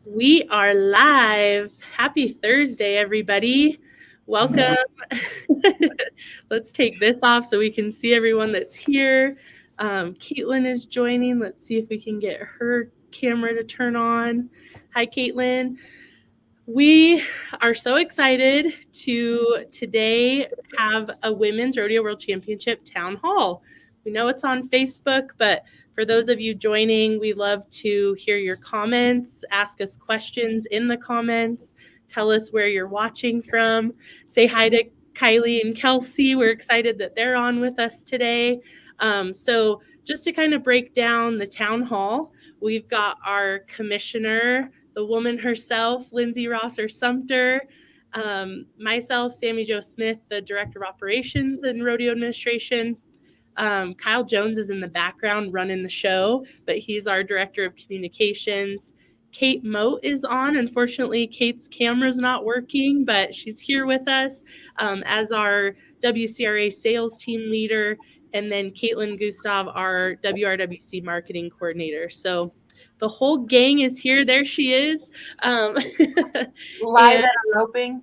We are live. Happy Thursday, everybody. Welcome. Let's take this off so we can see everyone that's here. Caitlin is joining. Let's see if we can get her camera to turn on. Hi, Caitlin. We are so excited to today have a Women's Rodeo World Championship Town Hall. We know it's on Facebook, but for those of you joining, we love to hear your comments, ask us questions in the comments, tell us where you're watching from, say hi to Kylie and Kelsey. We're excited that they're on with us today. So just to kind of break down the town hall, we've got our commissioner, the woman herself, Lindsay Rosser Sumter, myself, Sammy Jo Smith, the Director of Operations and Rodeo Administration. Kyle Jones is in the background running the show, but he's our Director of Communications. Kate Moat is on. Unfortunately, Kate's camera's not working, but she's here with us as our WCRA sales team leader. And then Caitlin Gustav, our WRWC marketing coordinator. So the whole gang is here. There she is. Live at a roping.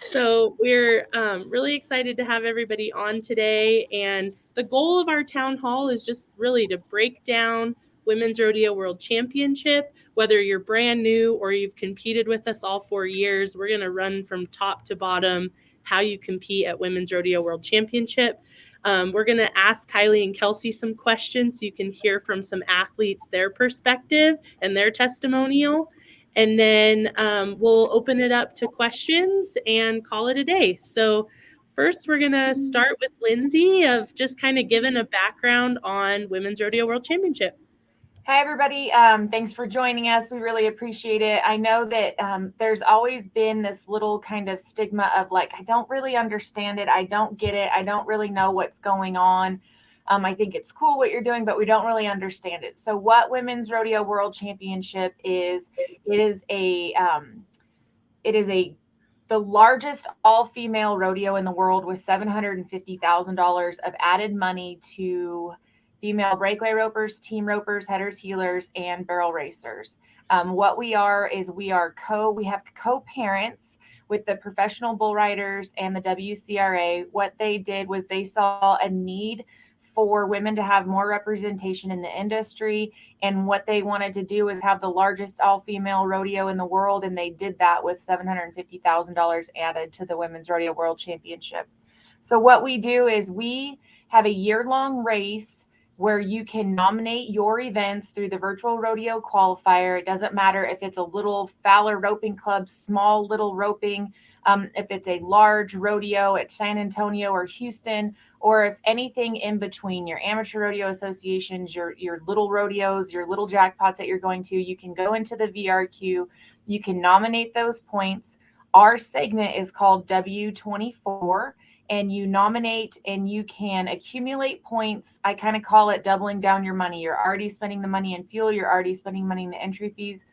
So we're really excited to have everybody on today. And the goal of our town hall is just really to break down Women's Rodeo World Championship. Whether you're brand new or you've competed with us all 4 years, we're going to run from top to bottom how you compete at Women's Rodeo World Championship. We're going to ask Kylie and Kelsey some questions so you can hear from some athletes, their perspective and their testimonial. And then we'll open it up to questions and call it a day. So first, we're going to start with Lindsay of just kind of giving a background on Women's Rodeo World Championship. Hi, everybody. Thanks for joining us. We really appreciate it. I know that there's always been this little kind of stigma of like, I don't really understand it. I don't get it. I don't really know what's going on. I think it's cool what you're doing, but we don't really understand it. So what Women's Rodeo World Championship is, it is the largest all-female rodeo in the world with $750,000 of added money to female breakaway ropers, team ropers, headers, heelers, and barrel racers. What we are is we have co-parents with the professional bull riders and the WCRA. What they did was they saw a need for women to have more representation in the industry. And what they wanted to do is have the largest all-female rodeo in the world. And they did that with $750,000 added to the Women's Rodeo World Championship. So what we do is we have a year-long race where you can nominate your events through the virtual rodeo qualifier. It doesn't matter if it's a little Fowler roping club, small little roping, if it's a large rodeo at San Antonio or Houston, or if anything in between, your amateur rodeo associations, your little rodeos, your little jackpots that you're going to, you can go into the VRQ, you can nominate those points. Our segment is called W24, and you nominate and you can accumulate points. I kind of call it doubling down your money. You're already spending the money in fuel. You're already spending money in the entry fees.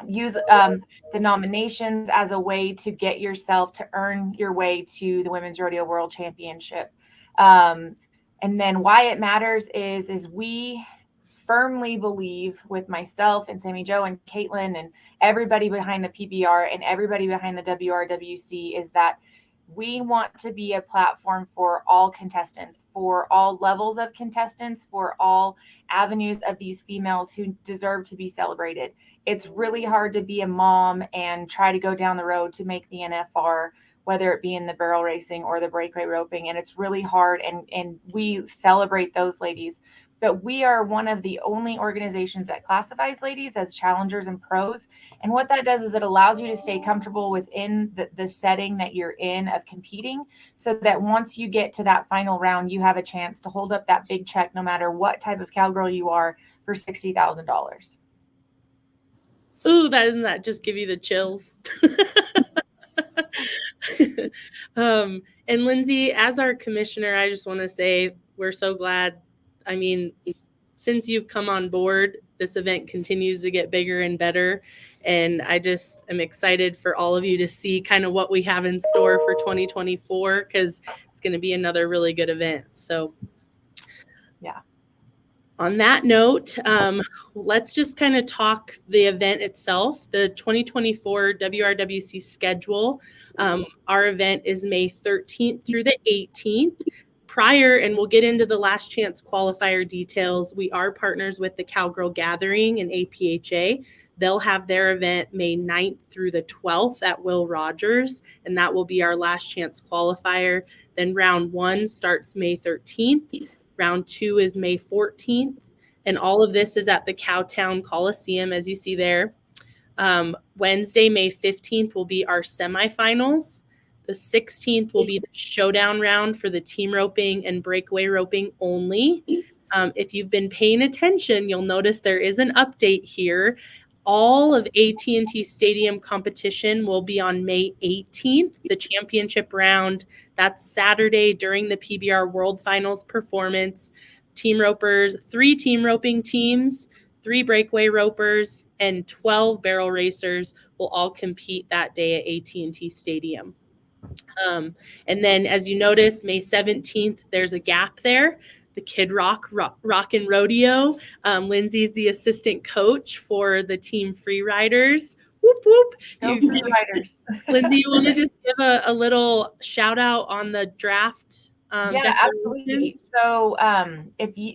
Use the nominations as a way to get yourself to earn your way to the Women's Rodeo World Championship. And then why it matters is we firmly believe, with myself and Sammy Jo and Caitlin and everybody behind the PBR and everybody behind the WRWC, is that we want to be a platform for all contestants, for all levels of contestants, for all avenues of these females who deserve to be celebrated. It's really hard to be a mom and try to go down the road to make the NFR, whether it be in the barrel racing or the breakaway roping. And it's really hard. And we celebrate those ladies. But we are one of the only organizations that classifies ladies as challengers and pros. And what that does is it allows you to stay comfortable within the setting that you're in of competing, so that once you get to that final round, you have a chance to hold up that big check, no matter what type of cowgirl you are, for $60,000. Ooh, doesn't that just give you the chills? And Lindsay, as our commissioner, I just want to say we're so glad. I mean, since you've come on board, this event continues to get bigger and better. And I just am excited for all of you to see kind of what we have in store for 2024, because it's going to be another really good event. So, yeah. On that note, let's just kind of talk the event itself, the 2024 WRWC schedule. Our event is May 13th through the 18th. Prior, and we'll get into the last chance qualifier details, we are partners with the Cowgirl Gathering and APHA. They'll have their event May 9th through the 12th at Will Rogers, and that will be our last chance qualifier. Then round 1 starts May 13th. Round 2 is May 14th, and all of this is at the Cowtown Coliseum, as you see there. Wednesday, May 15th will be our semifinals. The 16th will be the showdown round for the team roping and breakaway roping only. If you've been paying attention, you'll notice there is an update here. All of AT&T Stadium competition will be on May 18th, the championship round. That's Saturday during the PBR World Finals performance. Team ropers, 3 team roping teams, 3 breakaway ropers, and 12 barrel racers will all compete that day at AT&T Stadium. And then, as you notice, May 17th, there's a gap there. The Kid Rock and Rodeo. Lindsay's the assistant coach for the team free riders. Whoop, whoop. Free riders. Lindsay, you want to just give a little shout out on the draft? Yeah, absolutely. So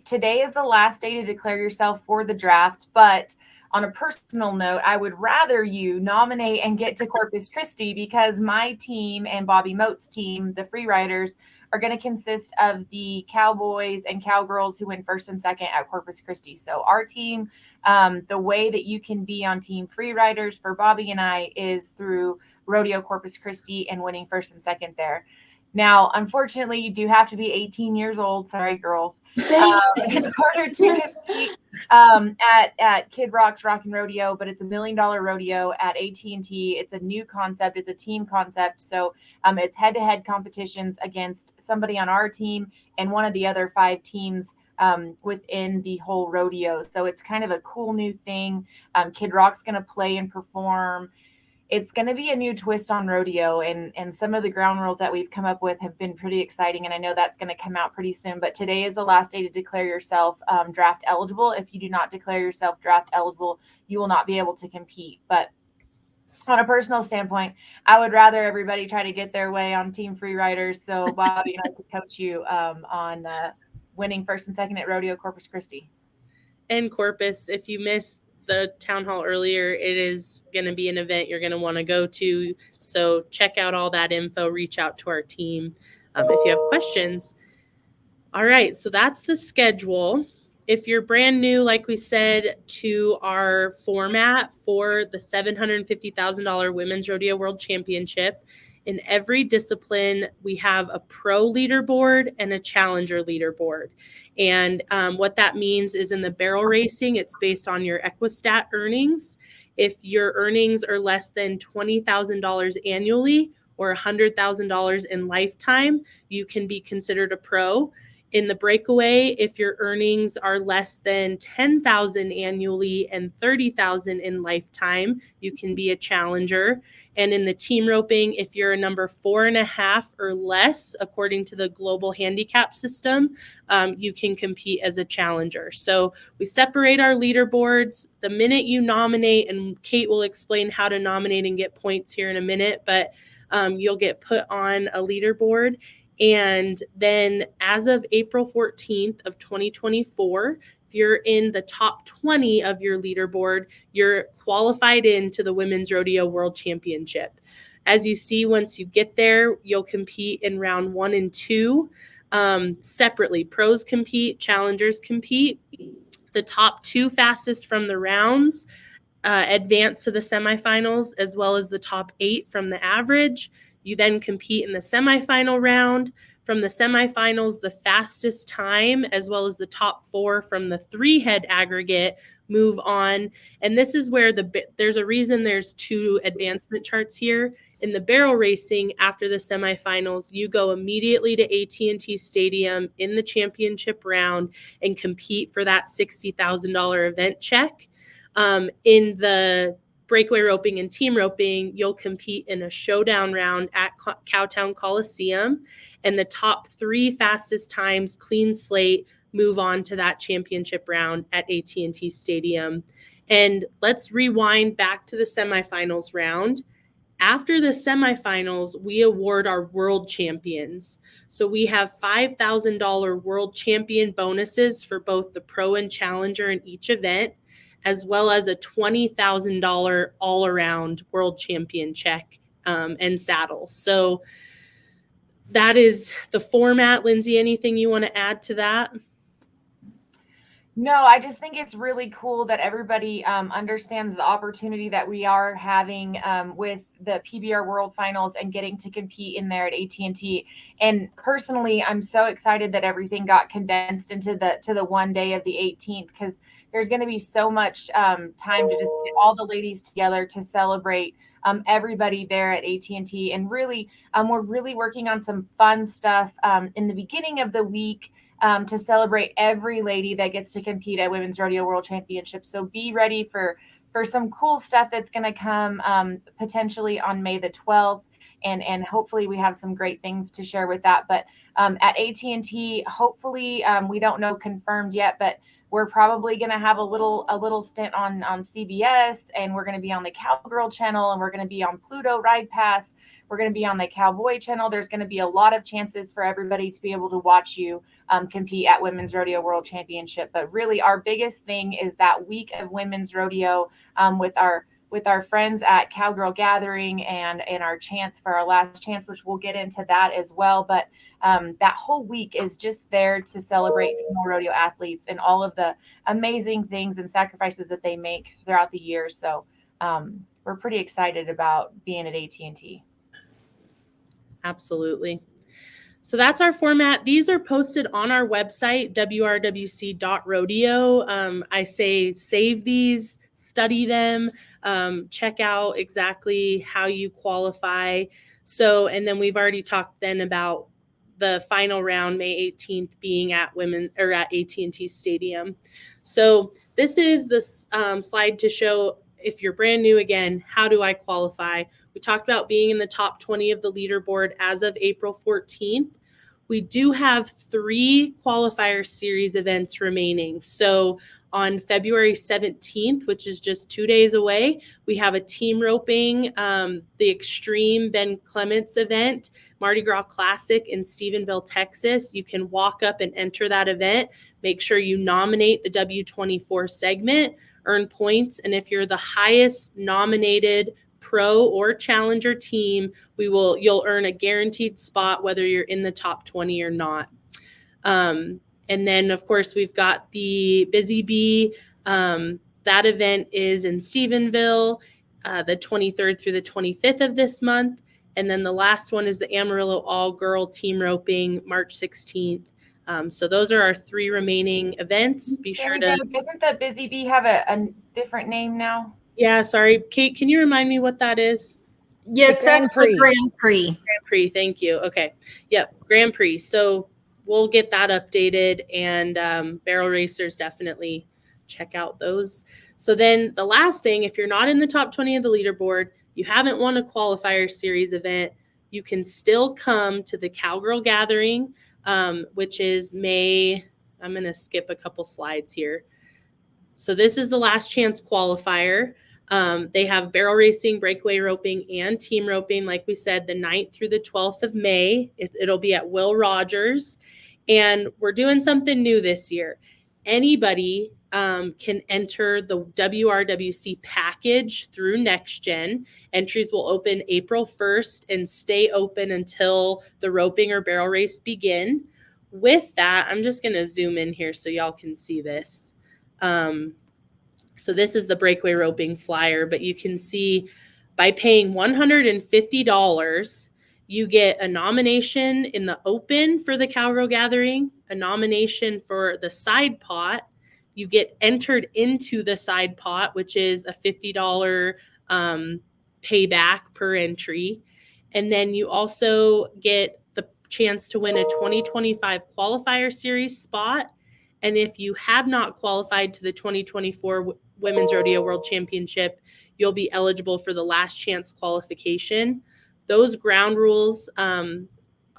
today is the last day to declare yourself for the draft, but on a personal note, I would rather you nominate and get to Corpus Christi, because my team and Bobby Moat's team, the free riders, are going to consist of the cowboys and cowgirls who win first and second at Corpus Christi. So our team, the way that you can be on team free riders for Bobby and I is through Rodeo Corpus Christi and winning first and second there. Now, unfortunately, you do have to be 18 years old. Sorry, girls. In order to compete at Kid Rock's Rockin' Rodeo, but it's $1 million rodeo at AT&T. It's a new concept. It's a team concept. So it's head-to-head competitions against somebody on our team and one of the other 5 teams within the whole rodeo. So it's kind of a cool new thing. Kid Rock's going to play and perform. It's going to be a new twist on rodeo, and some of the ground rules that we've come up with have been pretty exciting, and I know that's going to come out pretty soon. But today is the last day to declare yourself draft eligible. If you do not declare yourself draft eligible, you will not be able to compete. But on a personal standpoint, I would rather everybody try to get their way on team free riders, so Bobby and I could coach you on winning first and second at Rodeo Corpus Christi. And Corpus, if you missed the town hall earlier, it is going to be an event you're going to want to go to. So check out all that info, reach out to our team if you have questions. All right, so that's the schedule. If you're brand new, like we said, to our format for the $750,000 Women's Rodeo World Championship, in every discipline, we have a pro leaderboard and a challenger leaderboard. And what that means is in the barrel racing, it's based on your Equistat earnings. If your earnings are less than $20,000 annually or $100,000 in lifetime, you can be considered a pro. In the breakaway, if your earnings are less than $10,000 annually and $30,000 in lifetime, you can be a challenger. And in the team roping, if you're a number 4.5 or less, according to the global handicap system, you can compete as a challenger. So we separate our leaderboards the minute you nominate, and Kate will explain how to nominate and get points here in a minute, but you'll get put on a leaderboard. And then as of April 14th of 2024, if you're in the top 20 of your leaderboard, you're qualified into the Women's Rodeo World Championship. As you see, once you get there, you'll compete in round 1 and 2 separately. Pros compete, challengers compete. The top 2 fastest from the rounds advance to the semifinals, as well as the top 8 from the average. You then compete in the semifinal round. From the semifinals, the fastest time, as well as the top 4 from the 3-head aggregate, move on. And this is where there's a reason there's 2 advancement charts here. In the barrel racing, after the semifinals, you go immediately to AT&T Stadium in the championship round and compete for that $60,000 event check. In the breakaway roping and team roping, you'll compete in a showdown round at Cowtown Coliseum, and the top 3 fastest times, clean slate, move on to that championship round at AT&T Stadium. And let's rewind back to the semifinals round. After the semifinals, we award our world champions. So we have $5,000 world champion bonuses for both the pro and challenger in each event, as well as a $20,000 all-around world champion check and saddle. So that is the format. Lindsay, anything you want to add to that? No, I just think it's really cool that everybody understands the opportunity that we are having with the PBR World Finals and getting to compete in there at AT&T. And personally, I'm so excited that everything got condensed into the one day of the 18th, because there's going to be so much time to just get all the ladies together to celebrate everybody there at AT&T. And really, we're really working on some fun stuff in the beginning of the week to celebrate every lady that gets to compete at Women's Rodeo World Championships. So be ready for some cool stuff that's going to come potentially on May the 12th. And hopefully we have some great things to share with that. But at AT&T, hopefully we don't know confirmed yet, but we're probably going to have a little stint on CBS, and we're going to be on the Cowgirl channel, and we're going to be on Pluto Ride Pass. We're going to be on the Cowboy channel. There's going to be a lot of chances for everybody to be able to watch you compete at Women's Rodeo World Championship. But really, our biggest thing is that week of Women's Rodeo with our friends at Cowgirl Gathering and our chance for our last chance, which we'll get into that as well. But that whole week is just there to celebrate female rodeo athletes and all of the amazing things and sacrifices that they make throughout the year. So we're pretty excited about being at AT&T. Absolutely. So that's our format. These are posted on our website, wrwc.rodeo. I say save these, study them, check out exactly how you qualify. So, and then we've already talked then about the final round, May 18th, being at AT&T Stadium. So this is the slide to show, if you're brand new, again, how do I qualify? We talked about being in the top 20 of the leaderboard as of April 14th. We do have 3 qualifier series events remaining. So on February 17th, which is just 2 days away, we have a team roping, the Extreme Ben Clements event, Mardi Gras Classic in Stephenville, Texas. You can walk up and enter that event. Make sure you nominate the W24 segment, earn points, and if you're the highest nominated pro or challenger team, you'll earn a guaranteed spot whether you're in the top 20 or not. And then, of course, we've got the Busy Bee. That event is in Stephenville, the 23rd through the 25th of this month. And then the last one is the Amarillo All-Girl Team Roping, March 16th. So those are our 3 remaining events. Be sure to... Doesn't the Busy Bee have a different name now? Yeah, sorry. Kate, can you remind me what that is? Yes, that's the Grand Prix. Grand Prix, thank you. Okay. Yep, Grand Prix. So we'll get that updated, and barrel racers definitely check out those. So then the last thing, if you're not in the top 20 of the leaderboard, you haven't won a qualifier series event, you can still come to the Cowgirl Gathering, which is May. I'm going to skip a couple slides here. So this is the last chance qualifier. They have barrel racing, breakaway roping, and team roping. Like we said, the 9th through the 12th of May. It'll be at Will Rogers. And we're doing something new this year. Anybody can enter the WRWC package through NextGen. Entries will open April 1st and stay open until the roping or barrel race begin. With that, I'm just going to zoom in here so y'all can see this. So this is the breakaway roping flyer, but you can see by paying $150, you get a nomination in the open for the Cowgirl Gathering, a nomination for the side pot. You get entered into the side pot, which is a $50 payback per entry. And then you also get the chance to win a 2025 qualifier series spot. And if you have not qualified to the 2024 Women's Rodeo World Championship, you'll be eligible for the last chance qualification. Those ground rules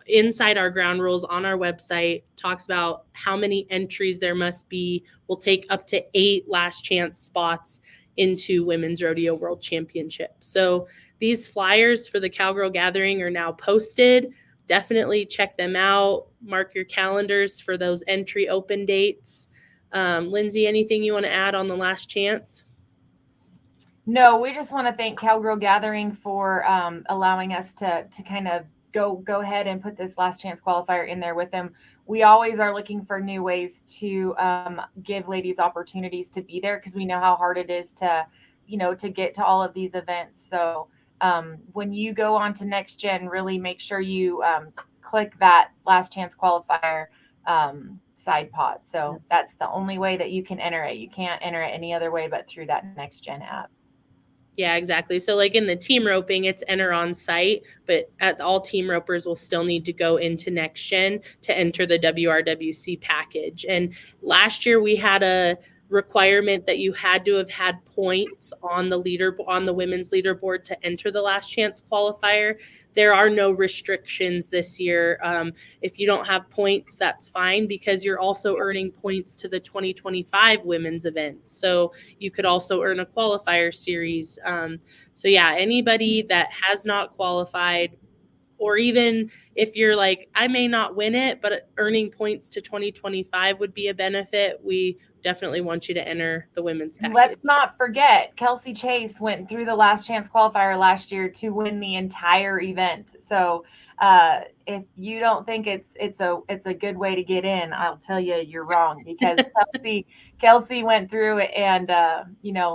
inside our ground rules on our website talks about how many entries there must be. We'll take up to 8 last chance spots into Women's Rodeo World Championship. So these flyers for the Cowgirl Gathering are now posted. Definitely check them out. Mark your calendars for those entry open dates. Lindsay, anything you want to add on the last chance? No, we just want to thank Cowgirl Gathering for allowing us to kind of go ahead and put this last chance qualifier in there with them. We always are looking for new ways to give ladies opportunities to be there, because we know how hard it is to get to all of these events. So when you go on to Next Gen, really make sure you click that last chance qualifier side pot. So that's the only way that you can enter it. You can't enter it any other way but through that Next Gen app. Yeah, exactly. So like in the team roping, it's enter on site, but all team ropers will still need to go into Next Gen to enter the WRWC package. And last year we had a requirement that you had to have had points on the women's leaderboard to enter the last chance qualifier. There are no restrictions this year. If you don't have points, that's fine, because you're also earning points to the 2025 women's event. So you could also earn a qualifier series. So yeah, anybody that has not qualified, or even if you're like, I may not win it, but earning points to 2025 would be a benefit, we definitely want you to enter the women's package. Let's not forget, Kelsey Chase went through the last chance qualifier last year to win the entire event. So if you don't think it's a good way to get in, I'll tell you you're wrong, because Kelsey went through it and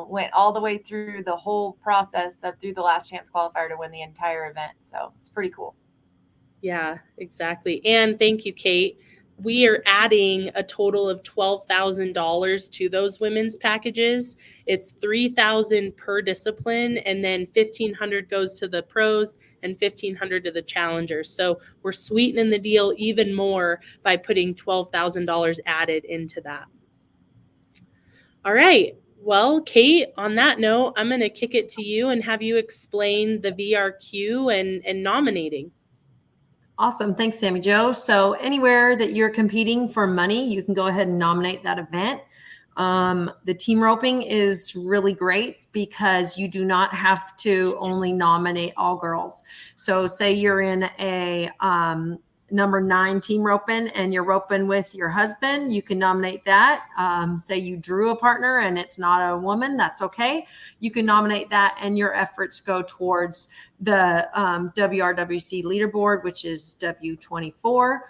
went all the way through the whole process of through the last chance qualifier to win the entire event. So it's pretty cool. Yeah, exactly. And thank you, Kate. We are adding a total of $12,000 to those women's packages. It's $3,000 per discipline, and then $1,500 goes to the pros and $1,500 to the challengers. So we're sweetening the deal even more by putting $12,000 added into that. All right. Well, Kate, on that note, I'm going to kick it to you and have you explain the VRQ and nominating. Awesome. Thanks, Sammy Jo. So anywhere that you're competing for money, you can go ahead and nominate that event. The team roping is really great because you do not have to only nominate all girls. So say you're in a number 9 team roping and you're roping with your husband, you can nominate that. Say you drew a partner and it's not a woman, that's okay. You can nominate that, and your efforts go towards the WRWC leaderboard, which is W24.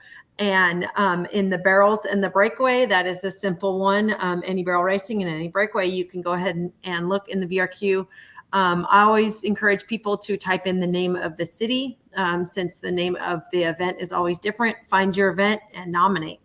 And in the barrels and the breakaway, that is a simple one. Any barrel racing and any breakaway, you can go ahead and look in the VRQ. I always encourage people to type in the name of the city, since the name of the event is always different. Find your event and nominate.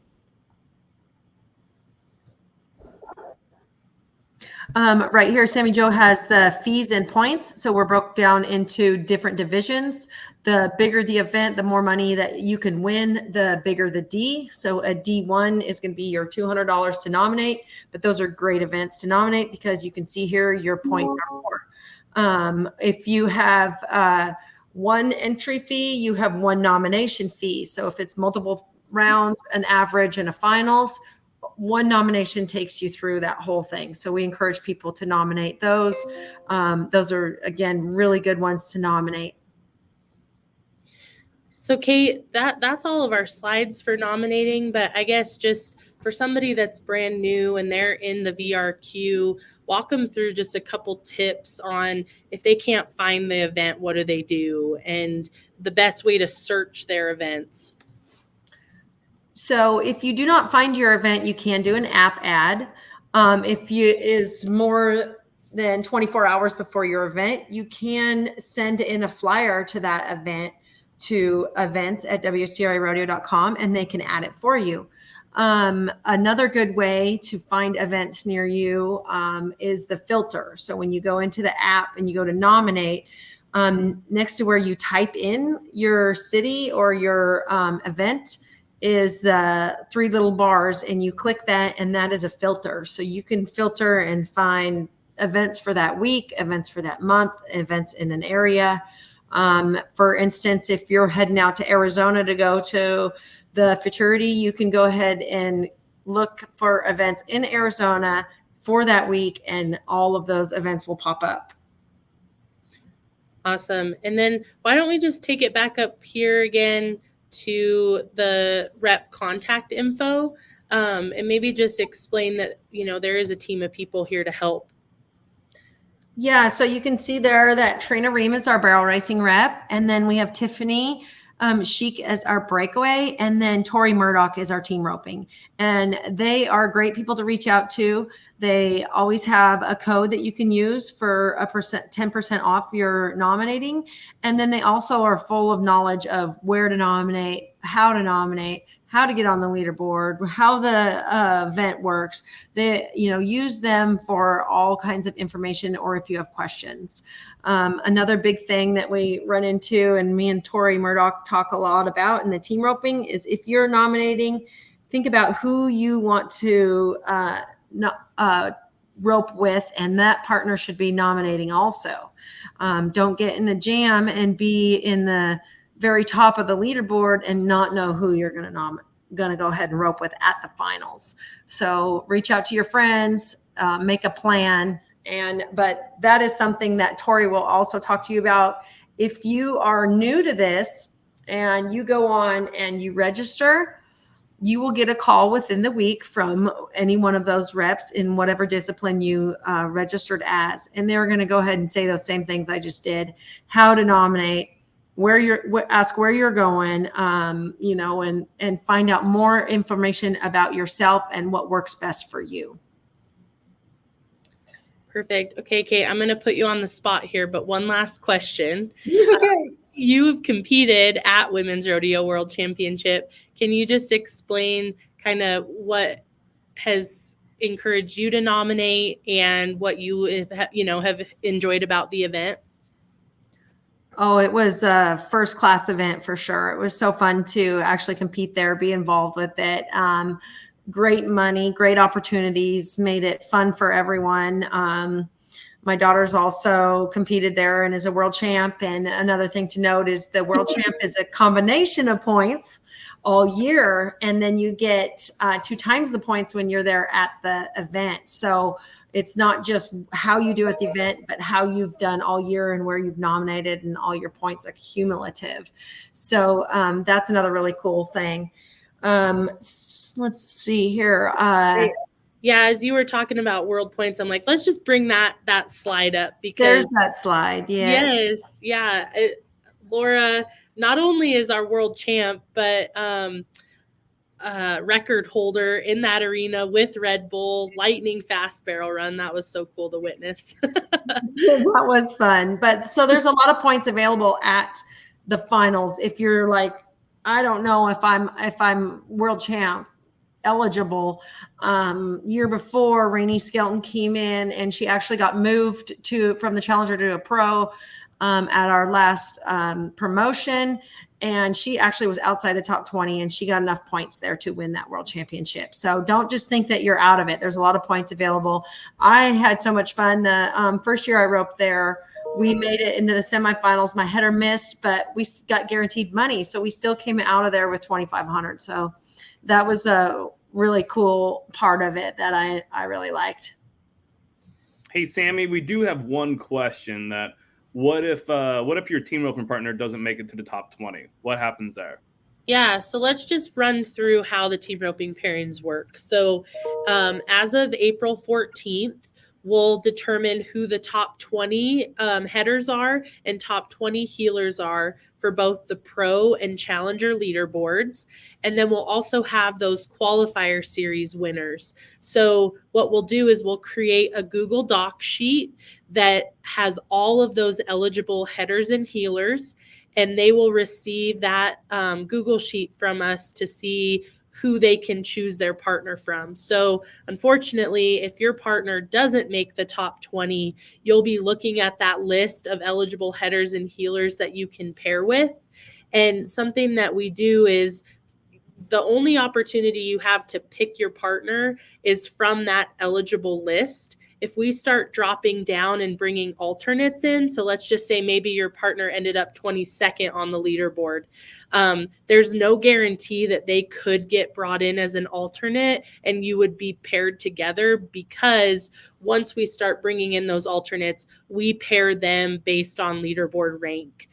Right here, Sammy Jo has the fees and points. So we're broke down into different divisions. The bigger the event, the more money that you can win, the bigger the D. So a D1 is going to be your $200 to nominate, but those are great events to nominate because you can see here your points are more. If you have one entry fee, you have one nomination fee. So if it's multiple rounds, an average, and a finals, one nomination takes you through that whole thing. So we encourage people to nominate those. Those are, again, really good ones to nominate. So Kate, that's all of our slides for nominating, but I guess just for somebody that's brand new and they're in the VRQ, walk them through just a couple tips on if they can't find the event, what do they do, and the best way to search their events. So if you do not find your event, you can do an app ad. If you is more than 24 hours before your event, you can send in a flyer to that event to events@wcrarodeo.com, and they can add it for you. Another good way to find events near you is the filter. So when you go into the app and you go to nominate, next to where you type in your city or your event is the 3 little bars, and you click that, and that is a filter. So you can filter and find events for that week, events for that month, events in an area. For instance, if you're heading out to Arizona to go to the futurity, you can go ahead and look for events in Arizona for that week, and all of those events will pop up. Awesome. And then why don't we just take it back up here again to the rep contact info, and maybe just explain that, there is a team of people here to help. Yeah, so you can see there that Trina Ream is our barrel racing rep, and then we have Tiffany Chic as our breakaway, and then Tori Murdoch is our team roping. And they are great people to reach out to. They always have a code that you can use for 10% off your nominating. And then they also are full of knowledge of where to nominate, how to get on the leaderboard, how the event works. They, use them for all kinds of information, or if you have questions. Another big thing that we run into, and me and Tori Murdoch talk a lot about in the team roping, is if you're nominating, think about who you want to rope with, and that partner should be nominating also. Don't get in a jam and be in the very top of the leaderboard and not know who you're going to go ahead and rope with at the finals. So reach out to your friends, make a plan. But that is something that Tori will also talk to you about. If you are new to this and you go on and you register, you will get a call within the week from any one of those reps in whatever discipline you registered as. And they're going to go ahead and say those same things I just did: how to nominate, ask where you're going, and find out more information about yourself and what works best for you. Perfect. Okay, Kate, I'm going to put you on the spot here, but one last question. Okay. You've competed at Women's Rodeo World Championship. Can you just explain kind of what has encouraged you to nominate and what you have enjoyed about the event? Oh, it was a first class event for sure. It was so fun to actually compete there, be involved with it. Great money, great opportunities, made it fun for everyone. My daughter's also competed there and is a world champ. And another thing to note is the world champ is a combination of points all year. And then you get 2 times the points when you're there at the event. So it's not just how you do at the event, but how you've done all year and where you've nominated, and all your points are cumulative. So that's another really cool thing. Let's see here. Yeah, as you were talking about world points, I'm like, let's just bring that slide up, because there's that slide. Yes. Yeah. Laura not only is our world champ, but record holder in that arena with Red Bull lightning fast barrel run. That was so cool to witness. That was fun. But so there's a lot of points available at the finals. If you're like, I don't know if I'm world champ eligible. Year before, Rainey Skelton came in, and she actually got moved from the challenger to a pro at our last promotion. And she actually was outside the top 20, and she got enough points there to win that world championship. So don't just think that you're out of it. There's a lot of points available. I had so much fun. The first year I roped there, we made it into the semifinals. My header missed, but we got guaranteed money. So we still came out of there with $2,500. So that was a really cool part of it that I really liked. Hey, Sammy, we do have one question. That what if your team roping partner doesn't make it to the top 20? What happens there? Yeah, so let's just run through how the team roping pairings work. So as of April 14th, we'll determine who the top 20 headers are and top 20 healers are for both the pro and challenger leaderboards. And then we'll also have those qualifier series winners. So what we'll do is we'll create a Google Doc sheet that has all of those eligible headers and healers, and they will receive that Google sheet from us to see who they can choose their partner from. So unfortunately, if your partner doesn't make the top 20, you'll be looking at that list of eligible headers and healers that you can pair with. And something that we do is the only opportunity you have to pick your partner is from that eligible list. if we start dropping down and bringing alternates in, so let's just say maybe your partner ended up 22nd on the leaderboard, there's no guarantee that they could get brought in as an alternate and you would be paired together, because once we start bringing in those alternates, we pair them based on leaderboard rank.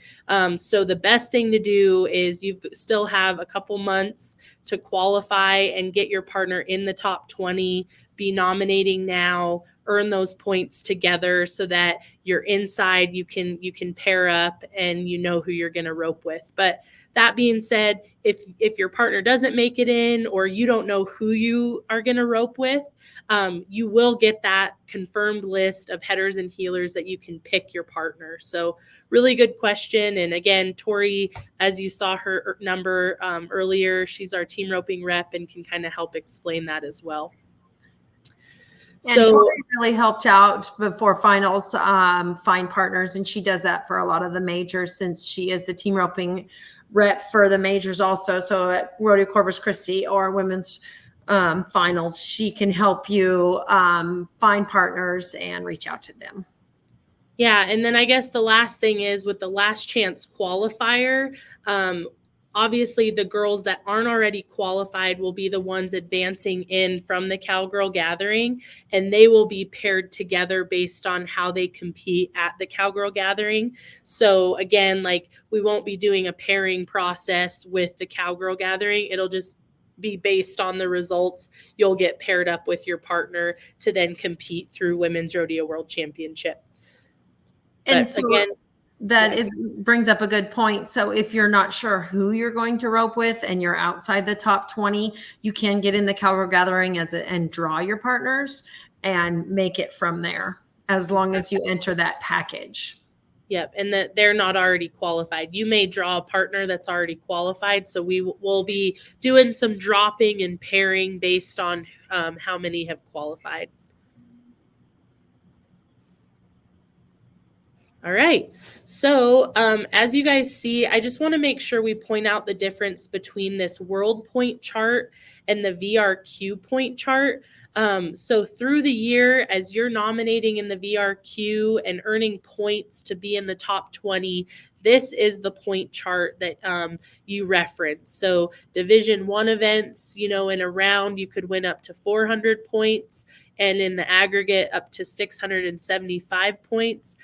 So the best thing to do is you still have a couple months to qualify and get your partner in the top 20, be nominating now, earn those points together so that you're inside, you can pair up and you know who you're going to rope with. But that being said, if your partner doesn't make it in, or you don't know who you are going to rope with, you will get that confirmed list of headers and healers that you can pick your partner. So really good question. And again, Tori, as you saw her number earlier, she's our team roping rep and can kind of help explain that as well. And Tori really helped out before finals, find partners, and she does that for a lot of the majors since she is the team roping rep for the majors also. So at Rodeo Corpus Christi or women's finals, she can help you find partners and reach out to them. Yeah, and then I guess the last thing is with the last chance qualifier, obviously the girls that aren't already qualified will be the ones advancing in from the Cowgirl Gathering, and they will be paired together based on how they compete at the Cowgirl Gathering. So again, like, we won't be doing a pairing process with the Cowgirl Gathering. It'll just be based on the results. You'll get paired up with your partner to then compete through Women's Rodeo World Championship. And so again, that brings up a good point. So if you're not sure who you're going to rope with and you're outside the top 20, you can get in the Cowgirl Gathering and draw your partners and make it from there, as long as you enter that package. Yep, and that they're not already qualified. You may draw a partner that's already qualified, so we will be doing some dropping and pairing based on how many have qualified. All right, so as you guys see, I just want to make sure we point out the difference between this world point chart and the VRQ point chart. So through the year, as you're nominating in the VRQ and earning points to be in the top 20, this is the point chart that you reference. So Division I events, in a round, you could win up to 400 points, and in the aggregate up to 675 points.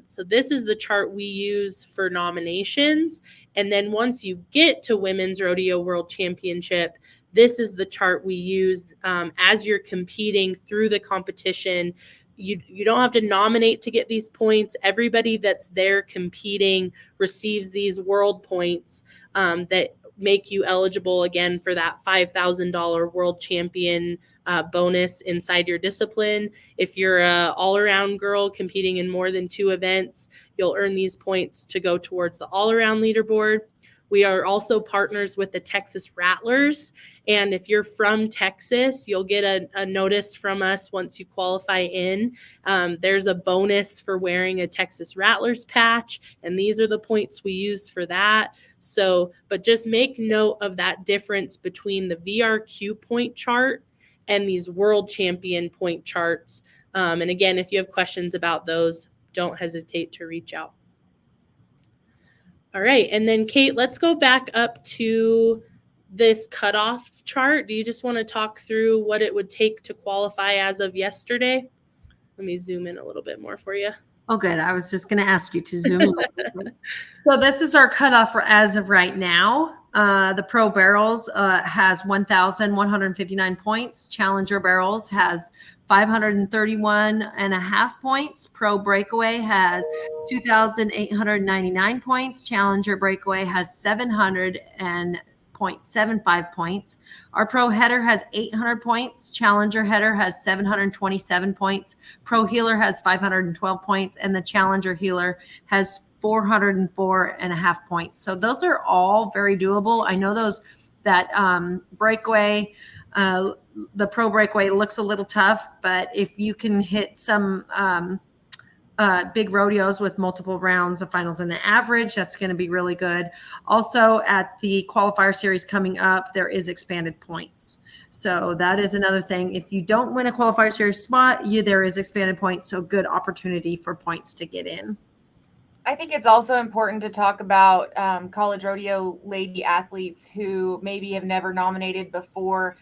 So this is the chart we use for nominations. And then once you get to Women's Rodeo World Championship, this is the chart we use as you're competing through the competition. You don't have to nominate to get these points. Everybody that's there competing receives these world points that make you eligible again for that $5,000 world champion bonus inside your discipline. If you're an all-around girl competing in more than 2 events, you'll earn these points to go towards the all-around leaderboard. We are also partners with the Texas Rattlers, and if you're from Texas, you'll get a notice from us once you qualify in. There's a bonus for wearing a Texas Rattlers patch, and these are the points we use for that. So, but just make note of that difference between the VRQ point chart and these world champion point charts. And again, if you have questions about those, don't hesitate to reach out. All right, and then Kate, let's go back up to this cutoff chart. Do you just want to talk through what it would take to qualify as of yesterday? Let me zoom in a little bit more for you. Oh, good. I was just going to ask you to zoom in. So this is our cutoff for as of right now. The Pro Barrels has 1,159 points. Challenger Barrels has 531.5 points. Pro Breakaway has 2,899 points. Challenger Breakaway has 700.75 points. Our Pro Header has 800 points. Challenger Header has 727 points. Pro Healer has 512 points, and the Challenger Healer has 404.5 points. So those are all very doable. I know that breakaway, the Pro Breakaway looks a little tough, but if you can hit some big rodeos with multiple rounds of finals in the average, that's going to be really good. Also, at the qualifier series coming up, there is expanded points. So that is another thing. If you don't win a qualifier series spot, there is expanded points, so good opportunity for points to get in. I think it's also important to talk about college rodeo lady athletes who maybe have never nominated before.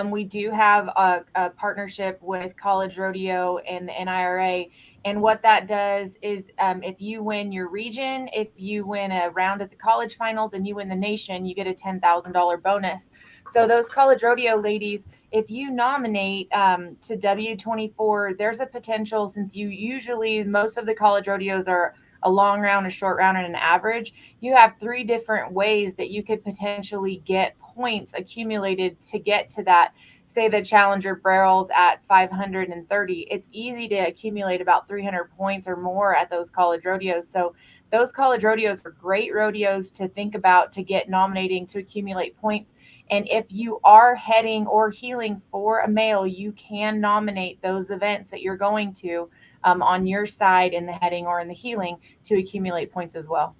We do have a partnership with College Rodeo and the NIRA. And what that does is if you win your region, if you win a round at the college finals, and you win the nation, you get a $10,000 bonus. So those college rodeo ladies, if you nominate to W24, there's a potential, since most of the college rodeos are a long round, a short round, and an average, you have 3 different ways that you could potentially get points accumulated to get to that. Say the challenger barrels at 530. It's easy to accumulate about 300 points or more at those college rodeos. So those college rodeos are great rodeos to think about to get nominating to accumulate points. And if you are heading or heeling for a male, you can nominate those events that you're going to on your side in the heading or in the heeling to accumulate points as well.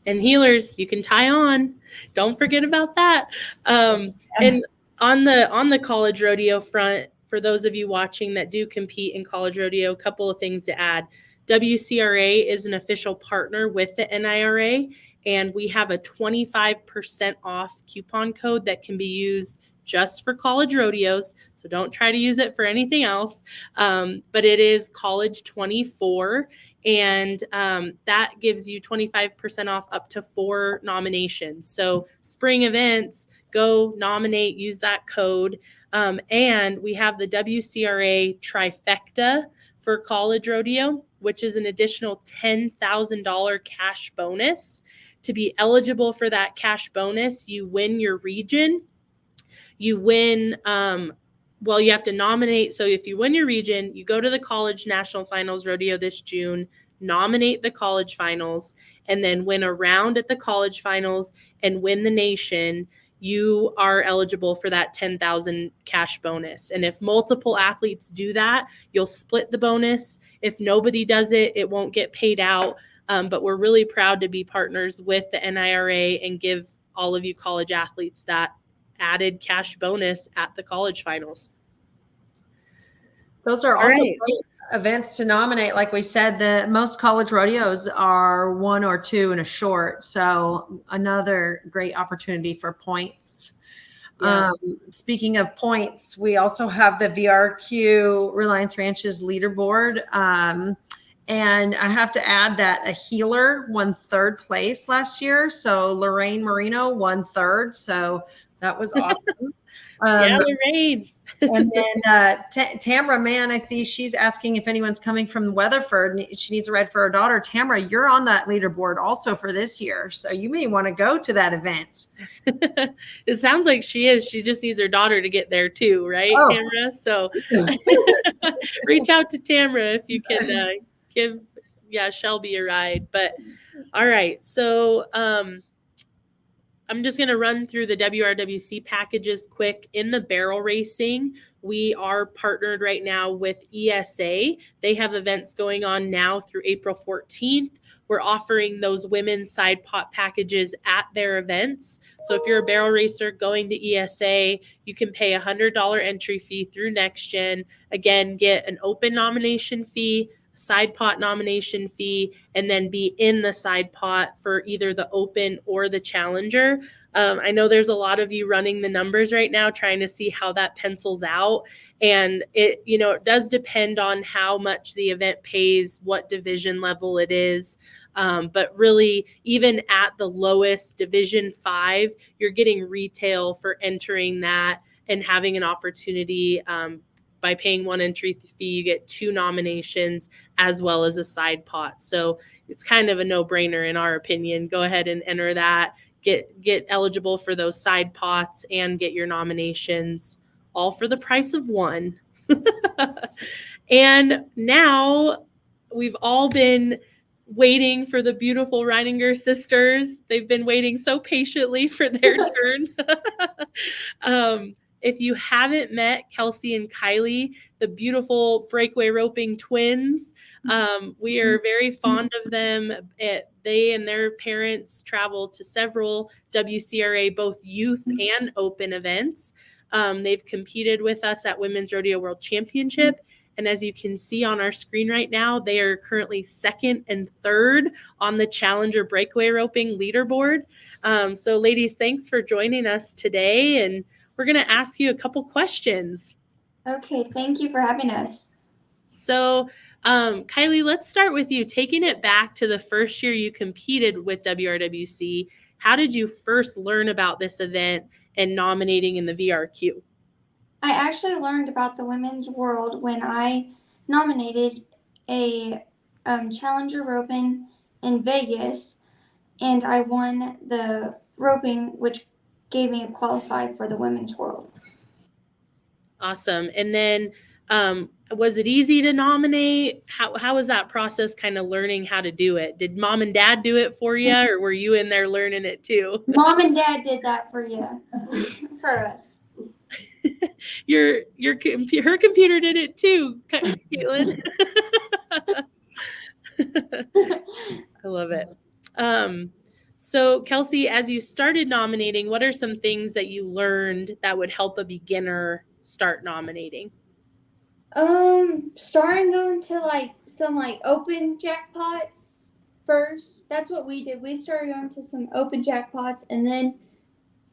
And healers, you can tie on. Don't forget about that. And on the college rodeo front, for those of you watching that do compete in college rodeo, a couple of things to add. WCRA is an official partner with the NIRA, and we have a 25% off coupon code that can be used just for college rodeos. So don't try to use it for anything else. But it is college 24. And that gives you 25% off up to 4 nominations. So spring events, go nominate, use that code. And we have the WCRA trifecta for college rodeo, which is an additional $10,000 cash bonus. To be eligible for that cash bonus, you win your region. You win, you have to nominate. So if you win your region, you go to the college national finals rodeo this June, nominate the college finals, and then win a round at the college finals and win the nation, you are eligible for that $10,000 cash bonus. And if multiple athletes do that, you'll split the bonus. If nobody does it, it won't get paid out. But we're really proud to be partners with the NIRA and give all of you college athletes that added cash bonus at the college finals. Those are also great events to nominate. Like we said, the most college rodeos are 1 or 2 and a short. So another great opportunity for points. Yeah. Speaking of points, we also have the VRQ Reliance Ranches leaderboard. And I have to add that a healer won 3rd place last year. So Lorraine Marino won 3rd. So that was awesome. Yeah, Lorraine. And then Tamara, man, I see she's asking if anyone's coming from Weatherford. She needs a ride for her daughter. Tamara, you're on that leaderboard also for this year. So you may want to go to that event. It sounds like she is. She just needs her daughter to get there too, right, Tamara? So reach out to Tamara if you can give Shelby a ride. But all right. So I'm just going to run through the WRWC packages quick. In the barrel racing, we are partnered right now with ESA. They have events going on now through April 14th. We're offering those women's side pot packages at their events. So if you're a barrel racer going to ESA, you can pay a $100 entry fee through NextGen. Again, get an open nomination fee, side pot nomination fee, and then be in the side pot for either the open or the challenger. I know there's a lot of you running the numbers right now, trying to see how that pencils out. And it does depend on how much the event pays, what division level it is. But really, even at the lowest Division 5, you're getting retail for entering that and having an opportunity. By paying 1 entry fee, you get 2 nominations as well as a side pot. So it's kind of a no-brainer in our opinion. Go ahead and enter that, get eligible for those side pots and get your nominations, all for the price of 1. And now we've all been waiting for the beautiful Reininger sisters. They've been waiting so patiently for their turn. If you haven't met Kelsey and Kylie, the beautiful breakaway roping twins, we are very fond of them. They and their parents travel to several WCRA, both youth and open events. They've competed with us at Women's Rodeo World Championship. And as you can see on our screen right now, they are currently 2nd and 3rd on the Challenger Breakaway Roping leaderboard. So ladies, thanks for joining us today. And we're going to ask you a couple questions. Okay, thank you for having us. So Kylie, let's start with you. Taking it back to the first year you competed with WRWC, how did you first learn about this event and nominating in the VRQ? I actually learned about the Women's World when I nominated a Challenger roping in Vegas, and I won the roping, which gave me a qualify for the Women's World. Awesome. And then was it easy to nominate? How was that process, kind of learning how to do it? Did mom and dad do it for you, or were you in there learning it too? Mom and dad did that for you, for us. Her computer did it too, Caitlin. I love it. So Kelsey, as you started nominating, what are some things that you learned that would help a beginner start nominating? Starting going to some open jackpots first. That's what we did. We started going to some open jackpots, and then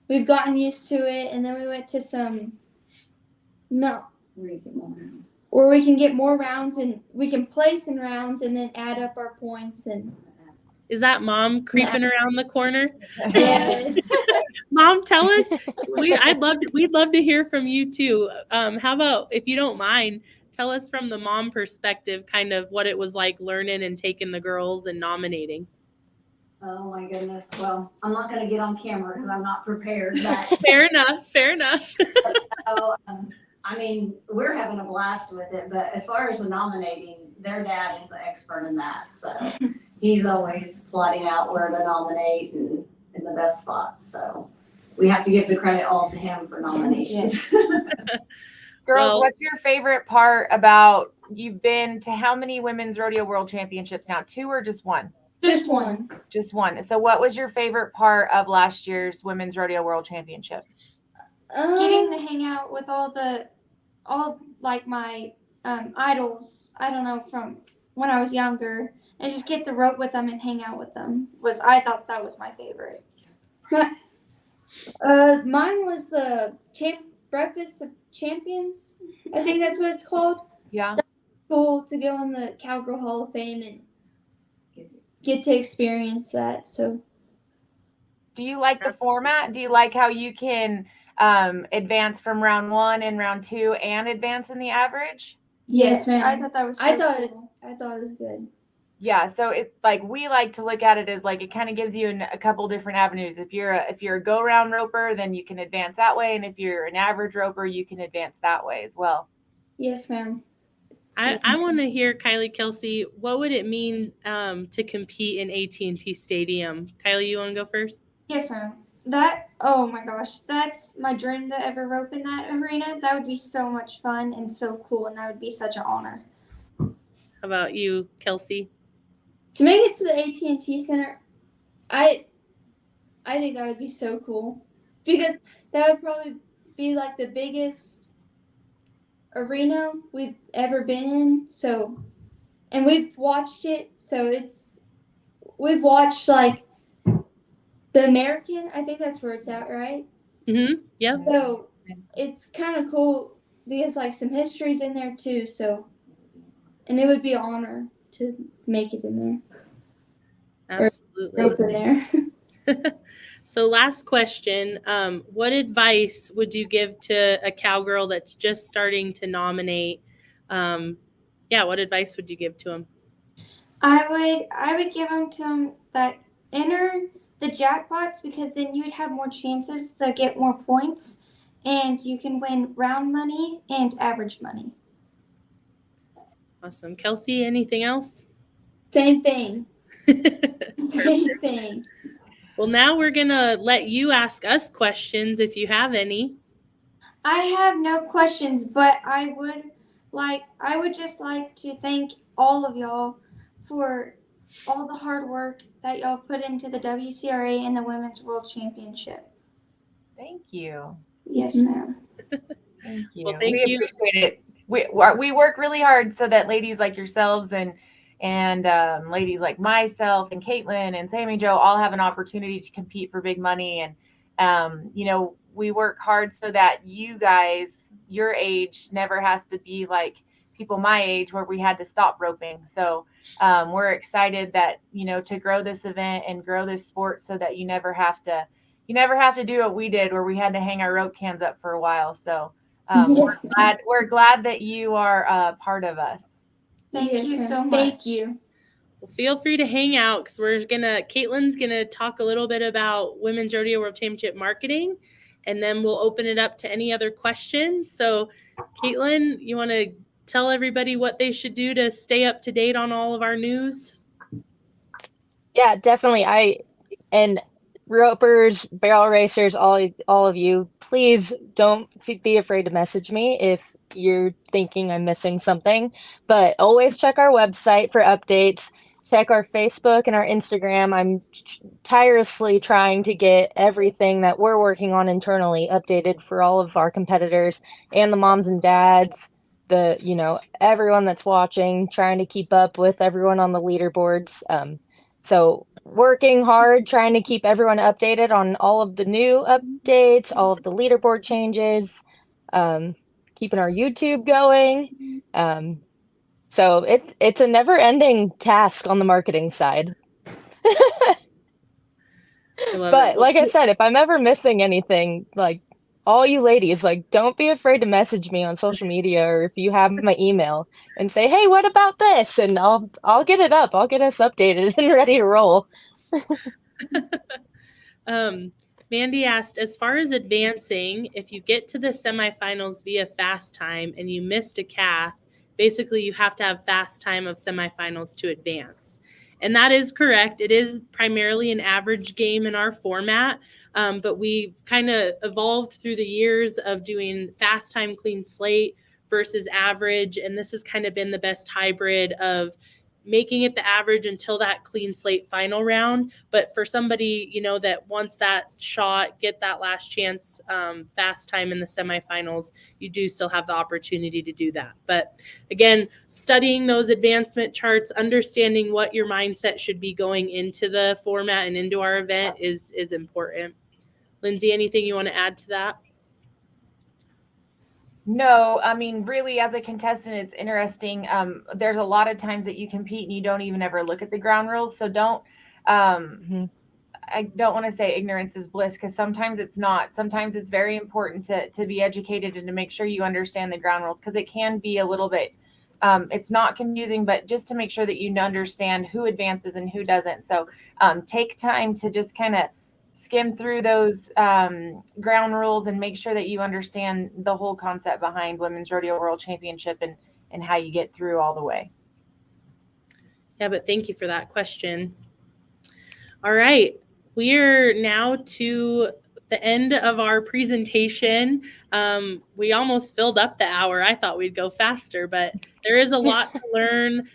we've gotten used to it, and then we went to some where we can get more rounds, and we can place in rounds and then add up our points. And is that mom creeping around the corner? Yes. Mom, tell us. We'd love to hear from you too. How about, if you don't mind, tell us from the mom perspective, kind of what it was like learning and taking the girls and nominating. Oh my goodness. Well, I'm not going to get on camera because I'm not prepared. But Fair enough. so, I mean, we're having a blast with it, but as far as the nominating, their dad is the expert in that. So he's always plotting out where to nominate and in the best spots. So we have to give the credit all to him for nominations. Girls, what's your favorite part about, you've been to how many Women's Rodeo World Championships now? 2 or just 1? Just one. Just 1. So what was your favorite part of last year's Women's Rodeo World Championship? Getting to hang out with all my idols, I don't know, from when I was younger, and just get to rope with them and hang out with them. I thought that was my favorite. Mine was the Breakfast of Champions. I think that's what it's called. Yeah. That's cool to go in the Cowgirl Hall of Fame and get to experience that. So, do you like the format? Do you like how you can advance from round 1 and round 2 and advance in the average? Yes, ma'am. I thought that was I thought it was good. Yeah, so it, like, we like to look at it as like it kind of gives you a couple different avenues. If you're a go round roper, then you can advance that way, and if you're an average roper, you can advance that way as well. Yes, ma'am. I want to hear, Kylie, Kelsey, what would it mean to compete in AT&T Stadium? Kylie, you want to go first? Yes, ma'am. Oh my gosh, that's my dream to ever rope in that arena. That would be so much fun and so cool, and that would be such an honor. How about you, Kelsey? To make it to the AT&T Center, I think that would be so cool, because that would probably be like the biggest arena we've ever been in. So, and we've watched it. So we've watched like the American. I think that's where it's at, right? Mm-hmm. Yeah. So it's kind of cool because like some history's in there too. So, and it would be an honor to make it in there. Absolutely. Rope in there. So last question, what advice would you give to a cowgirl that's just starting to nominate? What advice would you give to them? I would give them to them that enter the jackpots, because then you would have more chances to get more points, and you can win round money and average money. Awesome. Kelsey, anything else? Same thing. Same thing. Well, now we're going to let you ask us questions if you have any. I have no questions, but I would just like to thank all of y'all for all the hard work that y'all put into the WCRA and the Women's World Championship. Thank you. Yes, ma'am. Thank you. Well, thank we you. appreciate it. We work really hard so that ladies like yourselves and ladies like myself and Caitlin and Sammy Joe all have an opportunity to compete for big money. And, we work hard so that you guys, your age, never has to be like people my age where we had to stop roping. So we're excited that, to grow this event and grow this sport so that you never have to do what we did where we had to hang our rope cans up for a while. So Yes, we're glad that you are part of us. Thank Yes, you ma'am. so much. Thank you. Well, feel free to hang out because Caitlin's gonna talk a little bit about Women's Rodeo World Championship marketing, and then we'll open it up to any other questions. So, Caitlin, you want to tell everybody what they should do to stay up to date on all of our news? Yeah, definitely. And ropers, barrel racers, all of you, please don't be afraid to message me if you're thinking I'm missing something. But always check our website for updates. Check our Facebook and our Instagram. I'm tirelessly trying to get everything that we're working on internally updated for all of our competitors and the moms and dads, everyone that's watching, trying to keep up with everyone on the leaderboards. So working hard, trying to keep everyone updated on all of the new updates, all of the leaderboard changes, keeping our YouTube going. So it's a never-ending task on the marketing side. But like I said, if I'm ever missing anything, like all you ladies, like don't be afraid to message me on social media or if you have my email and say, "Hey, what about this?" And I'll get it up. I'll get us updated and ready to roll. Mandy asked, as far as advancing, if you get to the semifinals via fast time and you missed a calf, basically you have to have fast time of semifinals to advance. And that is correct. It is primarily an average game in our format, but we've kind of evolved through the years of doing fast time clean slate versus average. And this has kind of been the best hybrid of making it the average until that clean slate final round. But for somebody, that wants that shot, get that last chance, fast time in the semifinals, you do still have the opportunity to do that. But again, studying those advancement charts, understanding what your mindset should be going into the format and into our event is important. Lindsay, anything you want to add to that? No, I mean, really, as a contestant, it's interesting. There's a lot of times that you compete and you don't even ever look at the ground rules. So don't, I don't want to say ignorance is bliss because sometimes it's not. Sometimes it's very important to be educated and to make sure you understand the ground rules because it can be a little bit, it's not confusing, but just to make sure that you understand who advances and who doesn't. So take time to just kind of skim through those ground rules and make sure that you understand the whole concept behind Women's Rodeo World Championship and how you get through all the way. Yeah, but thank you for that question. All right, we are now to the end of our presentation. We almost filled up the hour. I thought we'd go faster, but there is a lot to learn.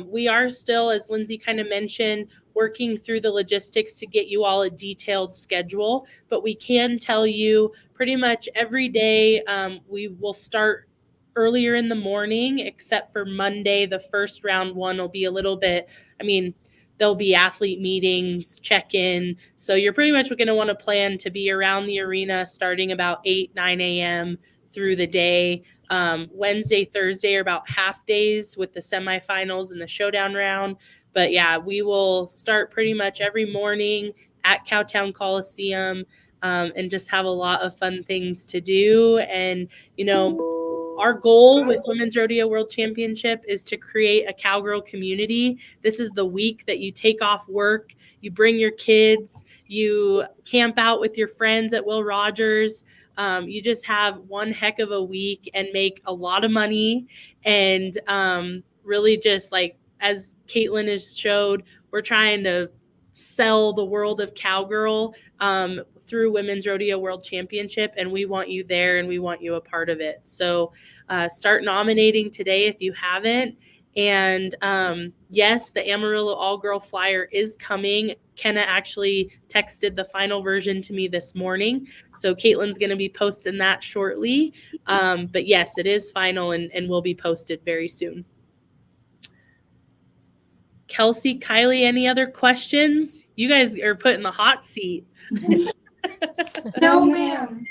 We are still, as Lindsay kind of mentioned, working through the logistics to get you all a detailed schedule, but we can tell you pretty much every day we will start earlier in the morning, except for Monday. The first round one will be a little bit, there'll be athlete meetings, check-in. So you're pretty much going to want to plan to be around the arena starting about 8, 9 a.m. through the day. Wednesday, Thursday are about half days with the semifinals and the showdown round. But yeah, we will start pretty much every morning at Cowtown Coliseum and just have a lot of fun things to do. And, our goal with Women's Rodeo World Championship is to create a cowgirl community. This is the week that you take off work, you bring your kids, you camp out with your friends at Will Rogers. You just have one heck of a week and make a lot of money. And really just like, as Caitlin has showed, we're trying to sell the world of cowgirl through Women's Rodeo World Championship, and we want you there and we want you a part of it. So start nominating today if you haven't, And yes, the Amarillo all-girl flyer is coming. Kenna actually texted the final version to me this morning, so Caitlin's going to be posting that shortly. But yes, it is final and will be posted very soon. Kelsey, Kylie, any other questions? You guys are put in the hot seat. No, ma'am.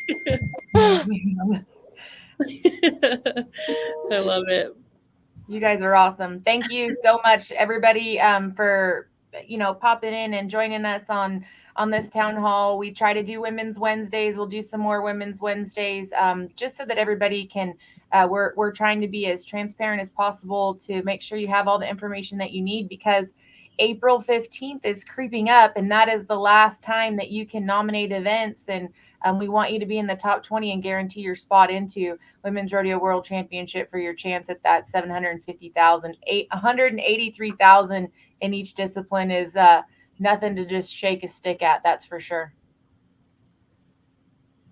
I love it. You guys are awesome. Thank you so much, everybody, for popping in and joining us on this town hall. We try to do Women's Wednesdays. We'll do some more Women's Wednesdays, just so that everybody can. We're trying to be as transparent as possible to make sure you have all the information that you need, because April 15th is creeping up, and that is the last time that you can nominate events. And we want you to be in the top 20 and guarantee your spot into Women's Rodeo World Championship for your chance at that $750,000. $183,000 in each discipline is nothing to just shake a stick at. That's for sure.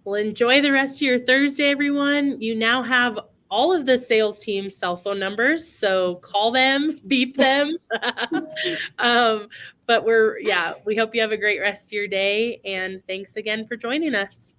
Well, enjoy the rest of your Thursday, everyone. You now have all of the sales team's cell phone numbers, so call them, beep them. But we hope you have a great rest of your day, and thanks again for joining us.